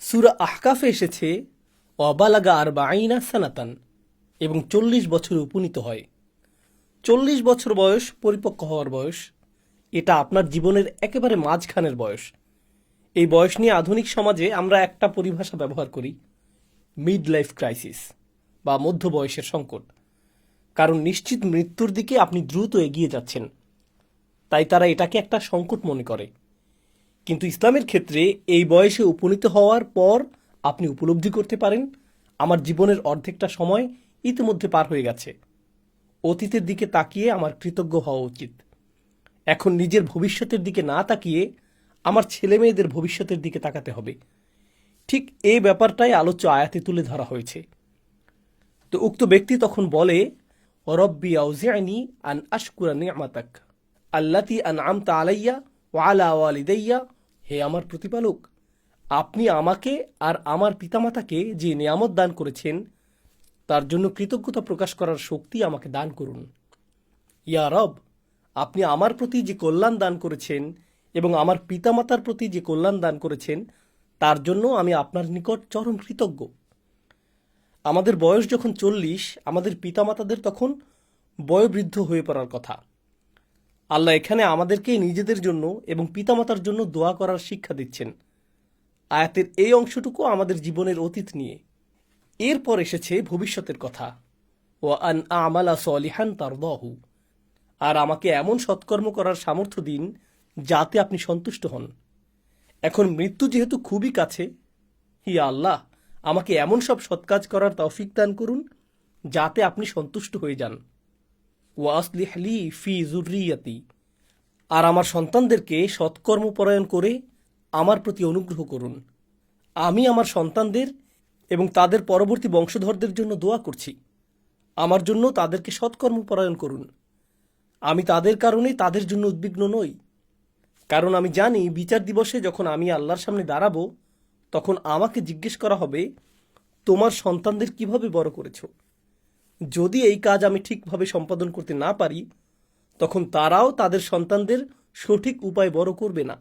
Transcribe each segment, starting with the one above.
সূরা আহকাফে এসেছে অবালাগা আরবাঈনা সানাতান, এবং 40 বছরে উপনীত হয়। 40 বছর বয়স পরিপক্ক হওয়ার বয়স। এটা আপনার জীবনের একেবারে মাঝখানের বয়স। এই বয়স নিয়ে আধুনিক সমাজে আমরা একটা পরিভাষা ব্যবহার করি, মিড লাইফ ক্রাইসিস বা মধ্য বয়সের সংকট। কারণ নিশ্চিত মৃত্যুর দিকে আপনি দ্রুত এগিয়ে যাচ্ছেন, তাই তারা এটাকে একটা সংকট মনে করে। কিন্তু ইসলামের ক্ষেত্রে এই বয়সে উপনীত হওয়ার পর আপনি উপলব্ধি করতে পারেন, আমার জীবনের অর্ধেকটা সময় ইতিমধ্যে পার হয়ে গেছে। অতীতের দিকে তাকিয়ে আমার কৃতজ্ঞ হওয়া উচিত। এখন নিজের ভবিষ্যতের দিকে না তাকিয়ে আমার ছেলে মেয়েদের ভবিষ্যতের দিকে তাকাতে হবে। ঠিক এই ব্যাপারটাই আলোচ্য আয়াতে তুলে ধরা হয়েছে। তো উক্ত ব্যক্তি তখন বলে, রব্বি আউজিআনি আন আশকুরা নি'মাতাক আল্লাতী আনআমতা আলাইয়া ওয়া আলা ওয়ালিদাইয়া। হে আমার প্রতিপালক, আপনি আমাকে আর আমার পিতামাতাকে যে নিয়ামত দান করেছেন তার জন্য কৃতজ্ঞতা প্রকাশ করার শক্তি আমাকে দান করুন। ইয়া রব, আপনি আমার প্রতি যে কল্যাণ দান করেছেন এবং আমার পিতামাতার প্রতি যে কল্যাণ দান করেছেন তার জন্য আমি আপনার নিকট চরম কৃতজ্ঞ। আমাদের বয়স যখন 40, আমাদের পিতামাতাদের তখন বয়োবৃদ্ধ হয়ে পড়ার কথা। আল্লাহ এখানে আমাদেরকে নিজেদের জন্য এবং পিতামাতার জন্য দোয়া করার শিক্ষা দিচ্ছেন। আয়াতের এই অংশটুকু আমাদের জীবনের অতীত নিয়ে। এরপর এসেছে ভবিষ্যতের কথা, ও আন আমালা সলিহান তারদাহু, আর আমাকে এমন সৎকর্ম করার সামর্থ্য দিন যাতে আপনি সন্তুষ্ট হন। এখন মৃত্যু যেহেতু খুবই কাছে, ইয়া আল্লাহ, আমাকে এমন সব সৎকাজ করার তৌফিক দান করুন যাতে আপনি সন্তুষ্ট হয়ে যান। ওয়া আসলিহ লি ফি যুররিয়াতি, আর আমার সন্তানদেরকে সৎকর্মপরায়ণ করে আমার প্রতি অনুগ্রহ করুন। আমি আমার সন্তানদের এবং তাদের পরবর্তী বংশধরদের জন্য দোয়া করছি। আমার জন্য তাদেরকে সৎকর্মপরায়ণ করুন। আমি তাদের কারণে তাদের জন্য উদ্বিগ্ন নই, কারণ আমি জানি বিচার দিবসে যখন আমি আল্লাহর সামনে দাঁড়াবো তখন আমাকে জিজ্ঞেস করা হবে, তোমার সন্তানদের কিভাবে বড় করেছ। যদি এই কাজ আমি ঠিকভাবে সম্পাদন করতে না পারি তখন তারাও তাদের সন্তানদের সঠিক উপায় বড় করবে না।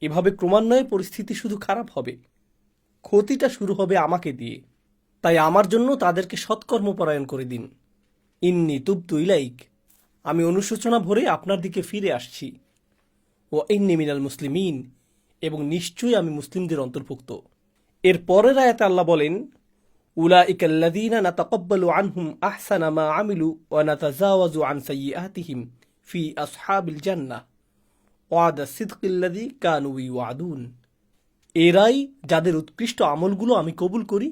এভাবে ক্রমান্বয়ে পরিস্থিতি শুধু খারাপ হবে, ক্ষতিটা শুরু হবে আমাকে দিয়ে। তাই আমার জন্য তাদেরকে সৎকর্মপরায়ণ করে দিন। ইন্নী তুবতু ইলাইক, আমি অনুশোচনা ভরে আপনার দিকে ফিরে আসছি। ও ইন্নী মিনাল মুসলিমিন, এবং নিশ্চয়ই আমি মুসলিমদের অন্তর্ভুক্ত। এর পরের আয়াতে আল্লাহ বলেন, উলাইকা আল্লাযীনা নাতাকাব্বালু আনহুম আহসানা মা আমিলু ওয়া নাতাজাওয়াজু আন সাইয়্যাতিহিম ফি আসহাবিল জান্নাহ ওয়াদা সিদকিল্লাযী কানু ইউআদুন। এরাই যাদের উৎকৃষ্ট আমলগুলো আমি কবুল করি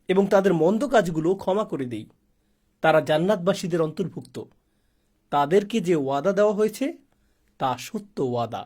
এবং তাদের মন্দ কাজগুলো ক্ষমা করে দেই, তারা জান্নাতবাসীদের অন্তর্ভুক্ত। তাদেরকে যে ওয়াদা দেওয়া হয়েছে তা সত্য ওয়াদা।